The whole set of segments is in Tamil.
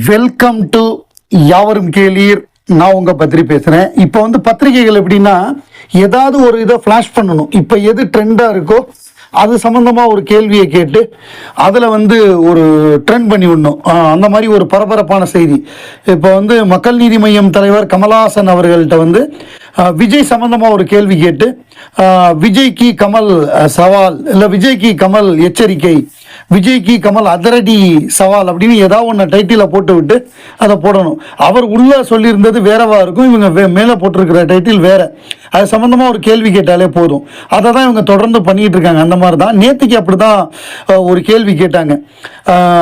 வெல்கம் டு யாவரும் கேளீர். நான் உங்க பத்ரி பேசுறேன். இப்போ பத்திரிகைகள் எப்படின்னா ஏதாவது ஒரு இதை ஃப்ளாஷ் பண்ணணும். இப்போ எது ட்ரெண்டா இருக்கோ அது சம்பந்தமா ஒரு கேள்வியை கேட்டு அதில் ஒரு ட்ரெண்ட் பண்ணி விடணும். அந்த மாதிரி ஒரு பரபரப்பான செய்தி. இப்போ மக்கள் நீதி மய்யம் தலைவர் கமல்ஹாசன் அவர்கள்ட்ட விஜய் சம்பந்தமா ஒரு கேள்வி கேட்டு விஜய்க்கு கமல் சவால், இல்லை விஜய்க்கு கமல் எச்சரிக்கை, விஜய்க்கு கமல் அதிரடி சவால் அப்படின்னு ஏதாவது ஒன்று டைட்டிலை போட்டு விட்டு அதை போடணும். அவர் உள்ள சொல்லியிருந்தது வேறவா இருக்கும், இவங்க மேலே போட்டிருக்கிற டைட்டில் வேற. அது சம்பந்தமா ஒரு கேள்வி கேட்டாலே போதும். அதை தான் இவங்க தொடர்ந்து பண்ணிட்டு இருக்காங்க. அந்த மாதிரி தான் நேற்றுக்கு அப்படிதான் ஒரு கேள்வி கேட்டாங்க.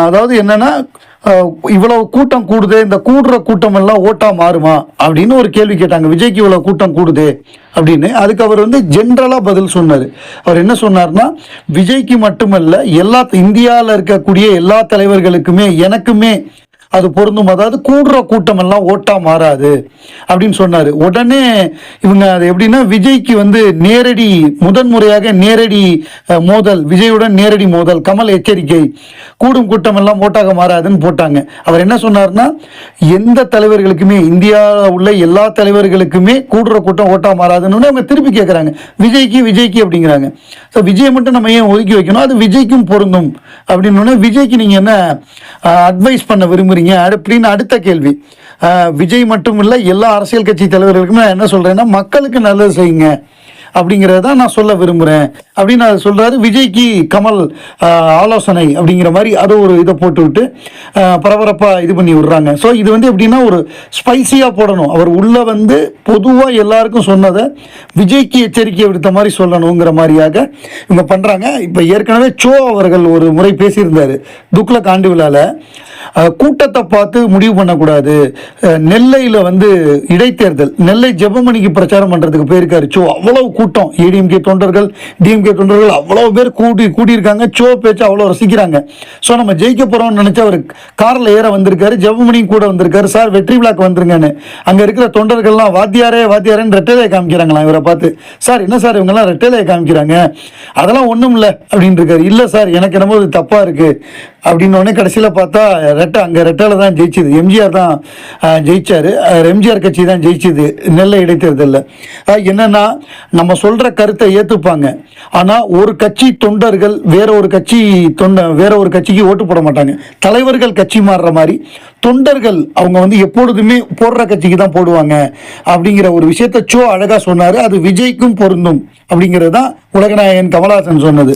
அதாவது என்னன்னா, இவ்வளவு கூட்டம் கூடுதே, இந்த கூடுற கூட்டம் எல்லாம் ஓட்டா மாறுமா அப்படின்னு ஒரு கேள்வி கேட்டாங்க. விஜய்க்கு இவ்வளவு கூட்டம் கூடுதே அப்படின்னு. அதுக்கு அவர் ஜென்ரலா பதில் சொன்னார். அவர் என்ன சொன்னார்னா, விஜய்க்கு மட்டுமல்ல, எல்லா இந்தியாவில் இருக்கக்கூடிய எல்லா தலைவர்களுக்குமே எனக்குமே அது பொருந்தும். அதாவது கூடுற கூட்டம் எல்லாம் ஓட்டா மாறாது அப்படின்னு சொன்னார். உடனே இவங்க அது எப்படின்னா, விஜய்க்கு நேரடி முதன்முறையாக நேரடி மோதல், விஜயுடன் நேரடி மோதல், கமல் எச்சரிக்கை, கூடும் கூட்டம் எல்லாம் ஓட்டாக மாறாதுன்னு போட்டாங்க. அவர் என்ன சொன்னார்னா, எந்த தலைவர்களுக்குமே, இந்தியாவில் உள்ள எல்லா தலைவர்களுக்குமே கூடுற கூட்டம் ஓட்டா மாறாதுன்னு அவங்க திருப்பி கேட்குறாங்க. விஜய்க்கு அப்படிங்கிறாங்க. ஸோ விஜயை மட்டும் நம்ம ஏன் ஒதுக்கி வைக்கணும், அது விஜய்க்கும் பொருந்தும் அப்படின்னு. விஜய்க்கு நீங்கள் என்ன அட்வைஸ் பண்ண விரும்புறீங்க அப்படின்னு அடுத்த கேள்வி. விஜய் மட்டும் இல்லை, எல்லா அரசியல் கட்சி தலைவர்களுக்கும் நான் என்ன சொல்றேன்னா, மக்களுக்கு நல்லது செய்யுங்க அப்படிங்கிறத நான் சொல்ல விரும்புகிறேன் அப்படின்னு அதை சொல்கிறாரு. விஜய்க்கு கமல் ஆலோசனை அப்படிங்கிற மாதிரி அது ஒரு இதை போட்டு விட்டு பரபரப்பாக இது பண்ணி விடுறாங்க. ஸோ இது எப்படின்னா ஒரு ஸ்பைசியாக போடணும். அவர் உள்ள பொதுவாக எல்லாருக்கும் சொன்னதை விஜய்க்கு எச்சரிக்கை விடுத்த மாதிரி சொல்லணுங்கிற மாதிரியாக இவங்க பண்ணுறாங்க. இப்போ ஏற்கனவே சோ அவர்கள் ஒரு முறை பேசியிருந்தார் துக்ளக் ஆண்டு விழாவில். கூட்டத்தை பார்த்து முடிவு பண்ணக்கூடாது. நெல்லையில் இடைத்தேர்தல், நெல்லை ஜெபமணிக்கு பிரச்சாரம் பண்ணுறதுக்கு போயிருக்காரு சோ. அவ்வளவு கூட்டம், ஏடிஎம்கே தொண்டர்கள், டிஎம்கே தொண்டர்கள் அவ்வளோ பேர் கூட்டியிருக்காங்க. சோ பேச்சு அவ்வளோ ரசிக்கிறாங்க. ஸோ நம்ம ஜெயிக்க போகிறோம்னு நினச்சா அவர் காரில் ஏற வந்திருக்காரு. ஜெபமணியும் கூட வந்திருக்காரு. சார் வெற்றி விழாக்கு வந்துருங்கன்னு அங்கே இருக்கிற தொண்டர்கள்லாம் வாத்தியாரேன்னு ரெட்டலையை காமிக்கிறாங்களாம் இவரை பார்த்து. சார் என்ன சார் இவங்கெல்லாம் ரெட்டலையை காமிக்கிறாங்க, அதெல்லாம் ஒன்றும் இல்லை அப்படின்னு இருக்காரு. இல்லை சார் எனக்கு என்னமோ இது தப்பாக இருக்குது அப்படின்னோடனே கடைசியில் பார்த்தா அங்கே ரெட்டால தான் ஜெயிச்சுது. எம்ஜிஆர் தான் ஜெயிச்சாரு. எம்ஜிஆர் கட்சி தான் ஜெயிச்சுது நெல்லை இடைத்தேர்தலில். என்னன்னா, நம்ம சொல்ற கருத்தை ஏற்றுப்பாங்க. ஆனால் ஒரு கட்சி தொண்டர்கள் வேற ஒரு கட்சிக்கு ஓட்டு போட மாட்டாங்க. தலைவர்கள் கட்சி மாறுற மாதிரி தொண்டர்கள் அவங்க எப்பொழுதுமே போடுற கட்சிக்கு தான் போடுவாங்க அப்படிங்கிற ஒரு விஷயத்த சோ அழகா சொன்னாரு. அது விஜய்க்கும் பொருந்தும் அப்படிங்கிறது தான் உலகநாயகன் கமல்ஹாசன் சொன்னது.